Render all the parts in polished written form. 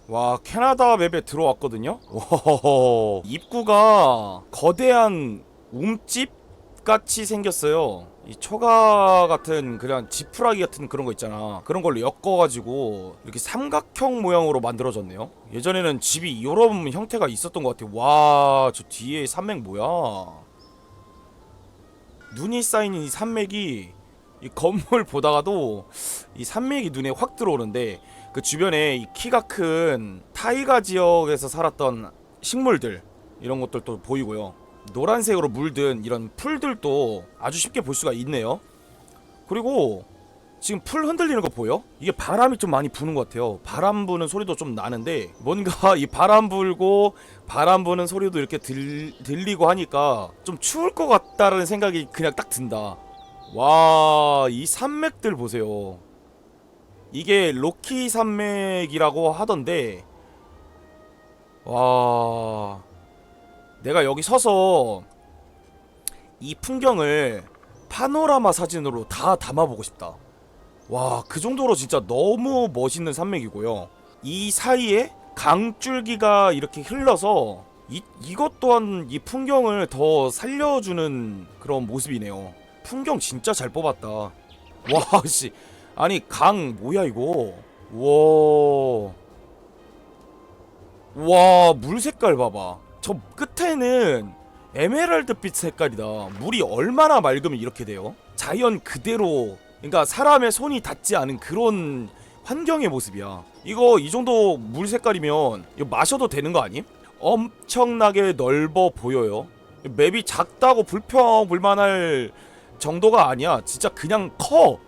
와, 캐나다 맵에 들어왔거든요. 오, 입구가 거대한 움집 같이 생겼어요. 이 초가 같은 그냥 지푸라기 같은 그런 거 있잖아. 그런 걸로 엮어가지고 이렇게 삼각형 모양으로 만들어졌네요. 예전에는 집이 이런 형태가 있었던 것 같아. 와, 저 뒤에 산맥 뭐야? 눈이 쌓인 이 산맥이 이 건물 보다가도 이 산맥이 눈에 확 들어오는데, 그 주변에 이 키가 큰 타이가 지역에서 살았던 식물들, 이런 것들도 보이고요. 노란색으로 물든 이런 풀들도 아주 쉽게 볼 수가 있네요. 그리고 지금 풀 흔들리는 거 보여? 이게 바람이 좀 많이 부는 것 같아요. 바람 부는 소리도 좀 나는데, 뭔가 이 바람 불고 바람 부는 소리도 이렇게 들리고 하니까 좀 추울 것 같다라는 생각이 그냥 딱 든다. 와, 이 산맥들 보세요. 이게 로키 산맥이라고 하던데, 와, 내가 여기 서서 이 풍경을 파노라마 사진으로 다 담아보고 싶다. 와, 그 정도로 진짜 너무 멋있는 산맥이고요. 이 사이에 강줄기가 이렇게 흘러서 이것 또한 이 풍경을 더 살려주는 그런 모습이네요. 풍경 진짜 잘 뽑았다. 와, 씨. 아니, 강 뭐야 이거? 와. 와, 물 색깔 봐봐. 저 끝에는 에메랄드빛 색깔이다. 물이 얼마나 맑으면 이렇게 돼요? 자연 그대로, 그러니까 사람의 손이 닿지 않은 그런 환경의 모습이야. 이거 이 정도 물 색깔이면 이거 마셔도 되는 거 아님? 엄청나게 넓어 보여요. 맵이 작다고 불평 불만할 정도가 아니야. 진짜 그냥 커.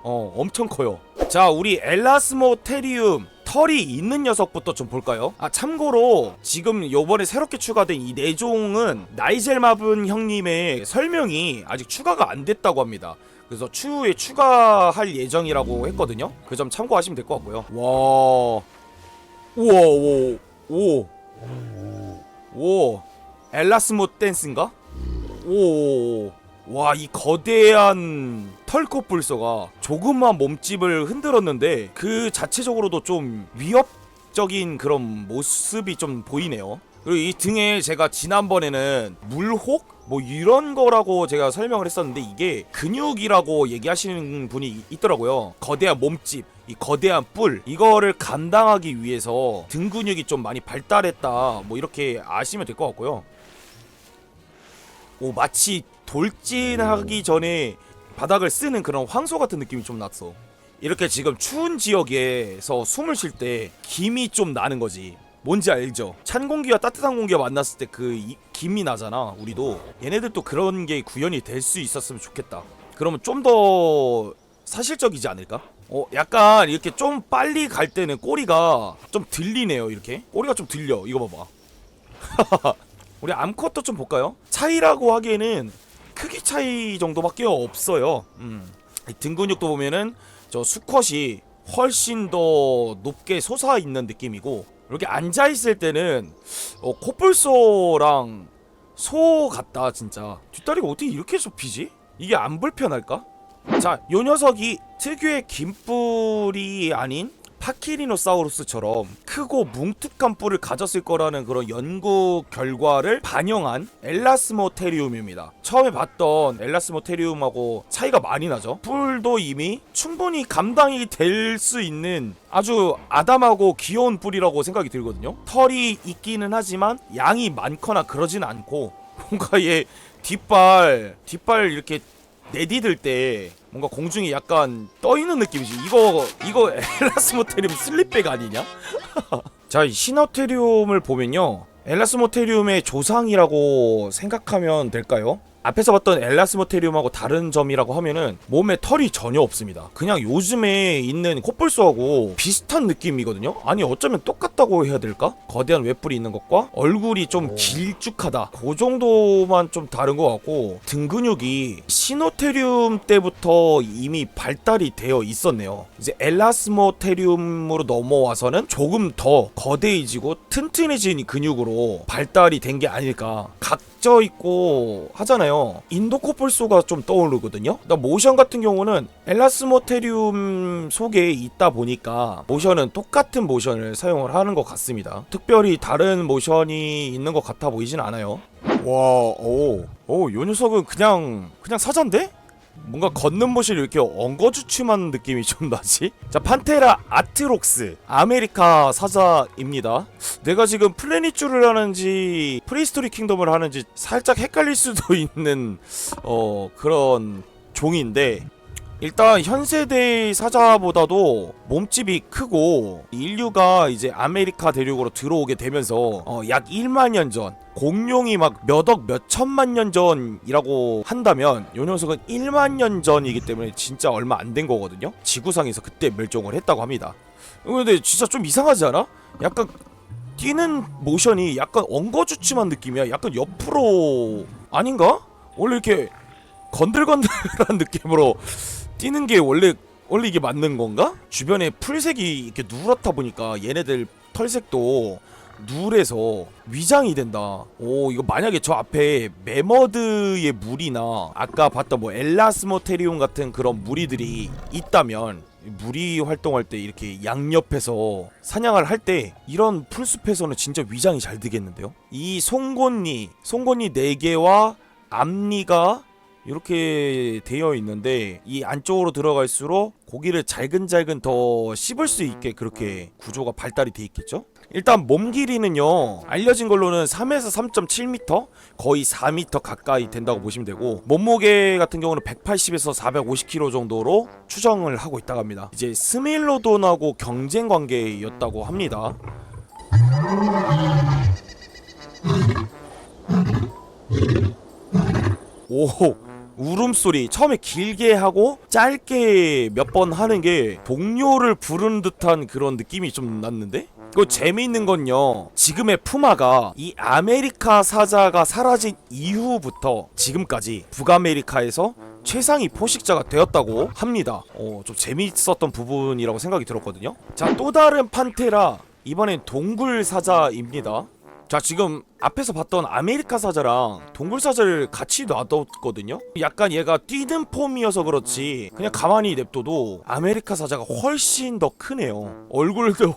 엄청 커요. 자, 우리 엘라스모테리움 털이 있는 녀석부터 좀 볼까요? 아, 참고로 지금 요번에 새롭게 추가된 이 4종은 나이젤 마븐 형님의 설명이 아직 추가가 안 됐다고 합니다. 그래서 추후에 추가할 예정이라고 했거든요. 그 점 참고하시면 될 것 같고요. 와, 우와, 오, 오, 엘라스모 댄스인가? 오, 와, 이 거대한 털코뿔소가 조그만 몸집을 흔들었는데 그 자체적으로도 좀 위협적인 그런 모습이 좀 보이네요. 그리고 이 등에 제가 지난번에는 물혹? 뭐 이런 거라고 제가 설명을 했었는데, 이게 근육이라고 얘기하시는 분이 있더라고요. 거대한 몸집, 이 거대한 뿔, 이거를 감당하기 위해서 등 근육이 좀 많이 발달했다, 뭐 이렇게 아시면 될 것 같고요. 오, 마치 돌진하기 전에 바닥을 쓰는 그런 황소 같은 느낌이 좀 났어. 이렇게 지금 추운 지역에서 숨을 쉴 때 김이 좀 나는 거지. 뭔지 알죠? 찬 공기와 따뜻한 공기가 만났을 때 그 김이 나잖아. 우리도 얘네들도 그런 게 구현이 될 수 있었으면 좋겠다. 그러면 좀 더 사실적이지 않을까? 약간 이렇게 좀 빨리 갈 때는 꼬리가 좀 들리네요. 이렇게 꼬리가 좀 들려. 이거 봐봐. 우리 암컷도 좀 볼까요? 차이라고 하기에는 크기 차이 정도밖에 없어요. 등 근육도 보면은 저 수컷이 훨씬 더 높게 솟아 있는 느낌이고, 이렇게 앉아 있을 때는 코뿔소랑 소 같다 진짜. 뒷다리가 어떻게 이렇게 좁히지? 이게 안 불편할까? 자, 요 녀석이 특유의 긴 뿔이 아닌 파키리노사우루스처럼 크고 뭉툭한 뿔을 가졌을 거라는 그런 연구 결과를 반영한 엘라스모테리움입니다. 처음에 봤던 엘라스모테리움하고 차이가 많이 나죠. 뿔도 이미 충분히 감당이 될 수 있는 아주 아담하고 귀여운 뿔이라고 생각이 들거든요. 털이 있기는 하지만 양이 많거나 그러진 않고, 뭔가 얘 뒷발 이렇게 내디딜 때 뭔가 공중에 약간 떠있는 느낌이지. 이거 엘라스모테리움 슬립백 아니냐? 자, 이 시너테리움을 보면요, 엘라스모테리움의 조상이라고 생각하면 될까요? 앞에서 봤던 엘라스모테리움하고 다른 점이라고 하면은 몸에 털이 전혀 없습니다. 그냥 요즘에 있는 코뿔소하고 비슷한 느낌이거든요. 아니, 어쩌면 똑같다고 해야 될까? 거대한 외뿔이 있는 것과 얼굴이 좀 길쭉하다, 그 정도만 좀 다른 것 같고, 등 근육이 시노테리움 때부터 이미 발달이 되어 있었네요. 이제 엘라스모테리움으로 넘어와서는 조금 더 거대해지고 튼튼해진 근육으로 발달이 된 게 아닐까. 각 각져 있고 하잖아요. 인도코뿔소가 좀 떠오르거든요. 모션 같은 경우는 엘라스모테리움 속에 있다 보니까 모션은 똑같은 모션을 사용을 하는 것 같습니다. 특별히 다른 모션이 있는 것 같아 보이진 않아요. 와, 요 녀석은 그냥 사자인데? 뭔가 걷는 모션이 이렇게 엉거주춤한 느낌이 좀 나지? 자, 판테라 아트록스 아메리카 사자입니다. 내가 지금 플래닛줄을 하는지 프리스토리 킹덤을 하는지 살짝 헷갈릴 수도 있는 그런 종인데, 일단 현 세대의 사자보다도 몸집이 크고 인류가 이제 아메리카 대륙으로 들어오게 되면서 약 1만 년 전, 공룡이 막 몇억 몇천만 년 전이라고 한다면 요 녀석은 1만 년 전이기 때문에 진짜 얼마 안 된 거거든요. 지구상에서 그때 멸종을 했다고 합니다. 근데 진짜 좀 이상하지 않아? 약간 뛰는 모션이 약간 엉거주춤한 느낌이야. 약간 옆으로 아닌가? 원래 이렇게 건들건들한 느낌으로 뛰는 게 원래 이게 맞는 건가? 주변에 풀색이 이렇게 누렇다 보니까 얘네들 털색도 누래서 위장이 된다. 오, 이거 만약에 저 앞에 메머드의 무리나 아까 봤던 뭐 엘라스모테리움 같은 그런 무리들이 있다면, 무리 활동할 때 이렇게 양옆에서 사냥을 할 때 이런 풀숲에서는 진짜 위장이 잘 되겠는데요? 이 송곳니 4개와 앞니가 이렇게 되어 있는데, 이 안쪽으로 들어갈수록 고기를 잘근잘근 더 씹을 수 있게 그렇게 구조가 발달이 돼 있겠죠? 일단 몸 길이는요, 알려진 걸로는 3에서 3.7m, 거의 4m 가까이 된다고 보시면 되고, 몸무게 같은 경우는 180에서 450kg 정도로 추정을 하고 있다고 합니다. 이제 스밀로돈하고 경쟁 관계였다고 합니다. 오, 울음소리 처음에 길게 하고 짧게 몇 번 하는 게 동료를 부르는 듯한 그런 느낌이 좀 났는데? 그 재미있는 건요, 지금의 푸마가 이 아메리카 사자가 사라진 이후부터 지금까지 북아메리카에서 최상위 포식자가 되었다고 합니다. 좀 재미있었던 부분이라고 생각이 들었거든요. 자, 또 다른 판테라, 이번엔 동굴 사자입니다. 자, 지금 앞에서 봤던 아메리카 사자랑 동굴 사자를 같이 놔뒀거든요. 약간 얘가 뛰는 폼이어서 그렇지 그냥 가만히 냅둬도 아메리카 사자가 훨씬 더 크네요. 얼굴도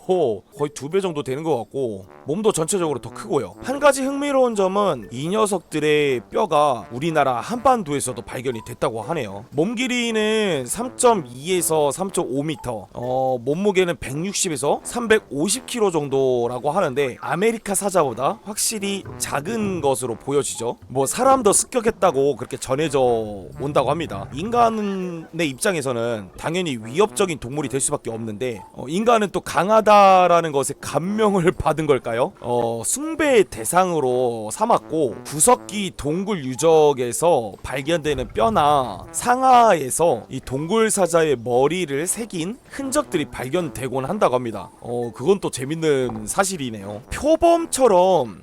거의 2배 정도 되는 것 같고 몸도 전체적으로 더 크고요. 한 가지 흥미로운 점은 이 녀석들의 뼈가 우리나라 한반도에서도 발견이 됐다고 하네요. 몸 길이는 3.2에서 3.5m, 몸무게는 160에서 350kg 정도라고 하는데 아메리카 사자보다 확실히 작은 것으로 보여지죠. 뭐 사람도 습격했다고 그렇게 전해져 온다고 합니다. 인간의 입장에서는 당연히 위협적인 동물이 될 수밖에 없는데, 인간은 또 강하다라는 것에 감명을 받은 걸까요? 숭배의 대상으로 삼았고, 구석기 동굴 유적에서 발견되는 뼈나 상하에서 이 동굴 사자의 머리를 새긴 흔적들이 발견되곤 한다고 합니다. 그건 또 재밌는 사실이네요. 표범처럼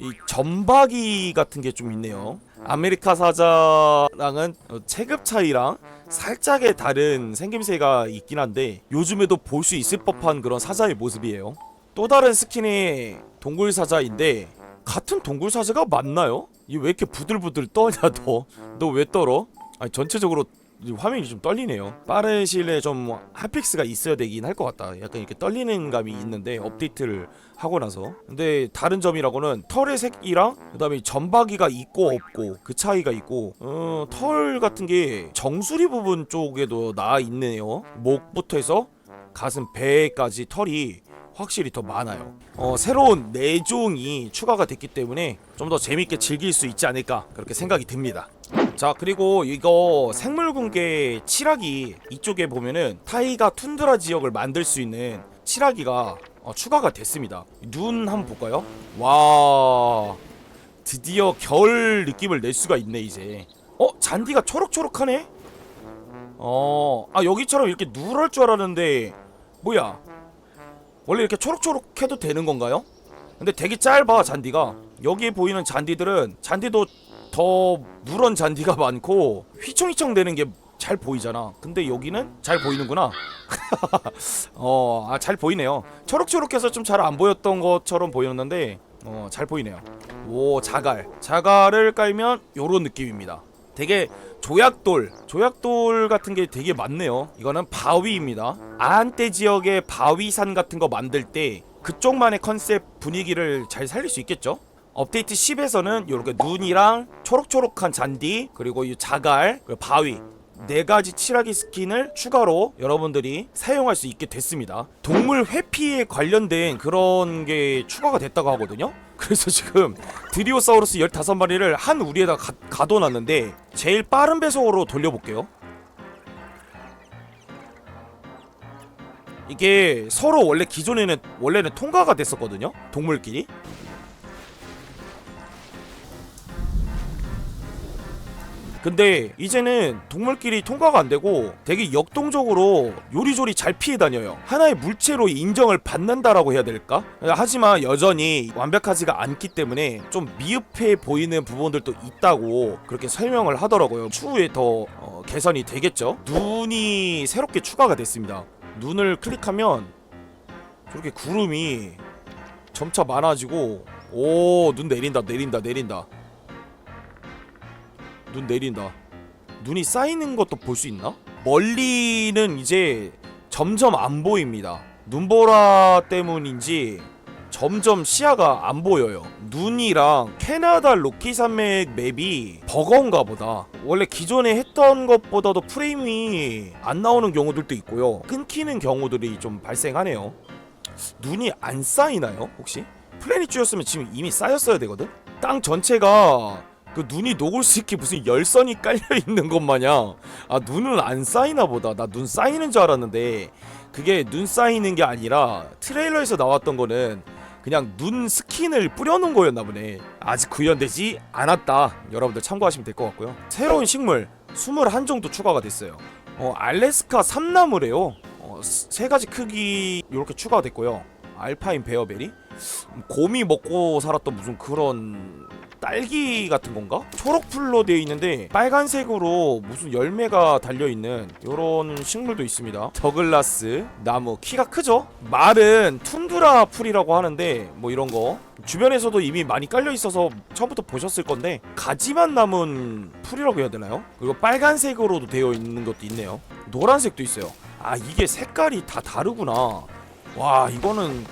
이 점박이 같은 게 좀 있네요. 아메리카 사자랑은 체급 차이랑 살짝의 다른 생김새가 있긴 한데 요즘에도 볼 수 있을 법한 그런 사자의 모습이에요. 또 다른 스킨의 동굴 사자인데, 같은 동굴 사자가 맞나요? 이 왜 이렇게 부들부들 떠냐 너 왜 떨어? 아니, 전체적으로 화면이 좀 떨리네요. 빠른 시일 내에 좀 핫픽스가 있어야 되긴 할 것 같다. 약간 이렇게 떨리는 감이 있는데, 업데이트를 하고 나서. 근데 다른 점이라고는 털의 색이랑 그다음에 점박이가 있고 없고 그 차이가 있고, 털 같은 게 정수리 부분 쪽에도 나 있네요. 목부터 해서 가슴 배까지 털이 확실히 더 많아요. 새로운 내종이 추가가 됐기 때문에 좀 더 재밌게 즐길 수 있지 않을까 그렇게 생각이 듭니다. 자, 그리고 이거 생물군계 칠하기, 이쪽에 보면은 타이가 툰드라 지역을 만들 수 있는 칠하기가 추가가 됐습니다. 눈 한번 볼까요? 와, 드디어 겨울 느낌을 낼 수가 있네 이제. 잔디가 초록초록하네? 여기처럼 이렇게 누럴 줄 알았는데 뭐야, 원래 이렇게 초록초록해도 되는 건가요? 근데 되게 짧아, 잔디가. 여기에 보이는 잔디들은 잔디도 더 누런 잔디가 많고 휘청휘청 되는 게 잘 보이잖아. 근데 여기는 잘 보이는구나. 잘 보이네요. 초록초록해서 좀 잘 안 보였던 것처럼 보였는데 잘 보이네요. 오, 자갈을 깔면 요런 느낌입니다. 되게 조약돌 같은 게 되게 많네요. 이거는 바위입니다. 아한테 지역의 바위산 같은 거 만들 때 그쪽만의 컨셉 분위기를 잘 살릴 수 있겠죠? 업데이트 10에서는 이렇게 눈이랑 초록초록한 잔디, 그리고 이 자갈, 그리고 바위 4가지 칠하기 스킨을 추가로 여러분들이 사용할 수 있게 됐습니다. 동물 회피에 관련된 그런 게 추가가 됐다고 하거든요. 그래서 지금 드리오사우루스 15마리를 한 우리에다 가둬놨는데 제일 빠른 배속으로 돌려볼게요. 이게 서로 원래 원래는 통과가 됐었거든요, 동물끼리. 근데 이제는 동물끼리 통과가 안 되고 되게 역동적으로 요리조리 잘 피해 다녀요. 하나의 물체로 인정을 받는다라고 해야 될까? 하지만 여전히 완벽하지가 않기 때문에 좀 미흡해 보이는 부분들도 있다고 그렇게 설명을 하더라고요. 추후에 더 개선이 되겠죠. 눈이 새롭게 추가가 됐습니다. 눈을 클릭하면 저렇게 구름이 점차 많아지고, 오, 눈 내린다. 눈 내린다. 눈이 쌓이는 것도 볼 수 있나? 멀리는 이제 점점 안 보입니다. 눈보라 때문인지 점점 시야가 안 보여요. 눈이랑 캐나다 로키 산맥 맵이 버거운가 보다. 원래 기존에 했던 것보다도 프레임이 안 나오는 경우들도 있고요. 끊기는 경우들이 좀 발생하네요. 눈이 안 쌓이나요, 혹시? 플래닛 쥐였으면 지금 이미 쌓였어야 되거든? 땅 전체가 그 눈이 녹을 수 있게 무슨 열선이 깔려있는 것 마냥, 아, 눈은 안 쌓이나 보다. 나 눈 쌓이는 줄 알았는데 그게 눈 쌓이는 게 아니라 트레일러에서 나왔던 거는 그냥 눈 스킨을 뿌려놓은 거였나 보네. 아직 구현되지 않았다. 여러분들 참고하시면 될 것 같고요. 새로운 식물 21 정도 추가가 됐어요. 알래스카 삼나무래요. 3가지 크기 이렇게 추가가 됐고요. 알파인 베어베리, 곰이 먹고 살았던 무슨 그런 딸기 같은 건가? 초록풀로 되어 있는데 빨간색으로 무슨 열매가 달려있는 이런 식물도 있습니다. 더글라스 나무, 키가 크죠? 말은 툰드라 풀이라고 하는데 뭐 이런 거 주변에서도 이미 많이 깔려 있어서 처음부터 보셨을 건데 가지만 남은 풀이라고 해야 되나요? 그리고 빨간색으로도 되어 있는 것도 있네요. 노란색도 있어요. 아, 이게 색깔이 다 다르구나. 와, 이거는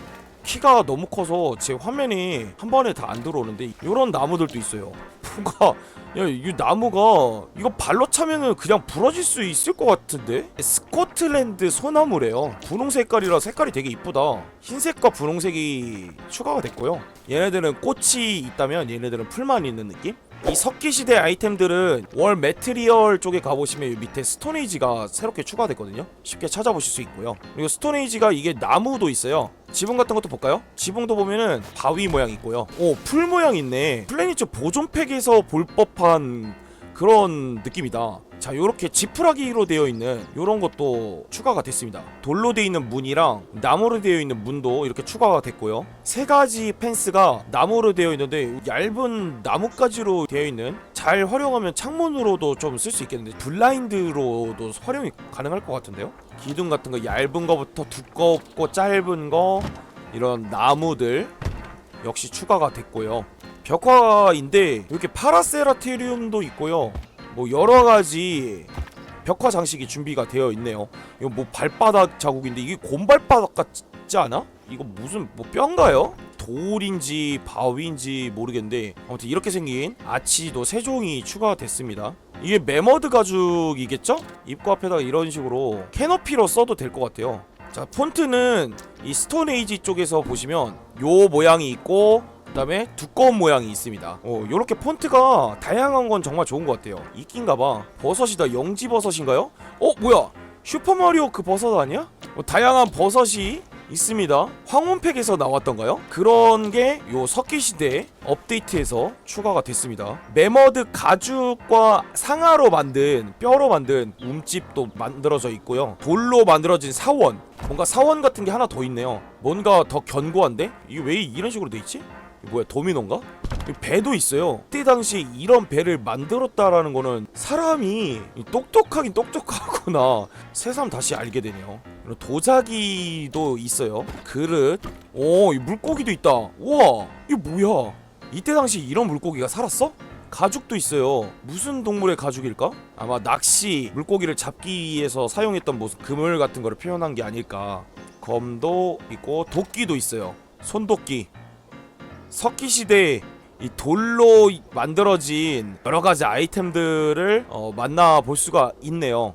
키가 너무 커서 제 화면이 한 번에 다 안 들어오는데 이런 나무들도 있어요. 뭔가 이 나무가 이거 발로 차면은 그냥 부러질 수 있을 것 같은데? 스코틀랜드 소나무래요. 분홍 색깔이라 색깔이 되게 이쁘다. 흰색과 분홍색이 추가가 됐고요. 얘네들은 꽃이 있다면 얘네들은 풀만 있는 느낌? 이 석기시대 아이템들은 월 매트리얼 쪽에 가보시면 밑에 스톤에이지가 새롭게 추가됐거든요. 쉽게 찾아보실 수 있고요. 그리고 스톤에이지가 이게 나무도 있어요. 지붕 같은 것도 볼까요? 지붕도 보면은 바위 모양 있고요. 오, 풀 모양 있네. 플래닛 보존팩에서 볼 법한 그런 느낌이다. 자, 요렇게 지푸라기로 되어 있는 요런 것도 추가가 됐습니다. 돌로 되어 있는 문이랑 나무로 되어 있는 문도 이렇게 추가가 됐고요. 3가지 펜스가 나무로 되어 있는데 얇은 나뭇가지로 되어 있는, 잘 활용하면 창문으로도 좀 쓸 수 있겠는데 블라인드로도 활용이 가능할 것 같은데요. 기둥 같은 거 얇은 거부터 두껍고 짧은 거 이런 나무들 역시 추가가 됐고요. 벽화인데 이렇게 파라세라테리움도 있고요. 뭐 여러가지 벽화 장식이 준비가 되어 있네요. 이거 뭐 발바닥 자국인데 이게 곰발바닥 같지 않아? 이거 무슨 뭐 뼈인가요? 돌인지 바위인지 모르겠는데 아무튼 이렇게 생긴 아치도 3종이 추가됐습니다. 이게 메머드 가죽이겠죠? 입구 앞에다가 이런 식으로 캐노피로 써도 될 것 같아요. 자, 폰트는 이 스톤에이지 쪽에서 보시면 요 모양이 있고 그 다음에 두꺼운 모양이 있습니다. 요렇게 폰트가 다양한 건 정말 좋은 것 같아요. 이낀가봐. 버섯이다. 영지버섯인가요? 뭐야, 슈퍼마리오 그 버섯 아니야? 다양한 버섯이 있습니다. 황혼팩에서 나왔던가요? 그런 게 요 석기시대 업데이트에서 추가가 됐습니다. 메머드 가죽과 상아로 만든, 뼈로 만든 움집도 만들어져 있고요. 돌로 만들어진 사원, 뭔가 사원 같은 게 하나 더 있네요. 뭔가 더 견고한데? 이게 왜 이런 식으로 돼 있지? 뭐야, 도미노인가? 배도 있어요. 그때 당시 이런 배를 만들었다라는 거는 사람이 똑똑하긴 똑똑하구나 새삼 다시 알게 되네요. 도자기도 있어요. 그릇, 이 물고기도 있다. 우와, 이게 뭐야? 이때 당시 이런 물고기가 살았어? 가죽도 있어요. 무슨 동물의 가죽일까? 아마 낚시, 물고기를 잡기 위해서 사용했던 무슨 그물 같은 거를 표현한 게 아닐까. 검도 있고 도끼도 있어요. 손도끼. 석기 시대에 이 돌로 만들어진 여러 가지 아이템들을 만나 볼 수가 있네요.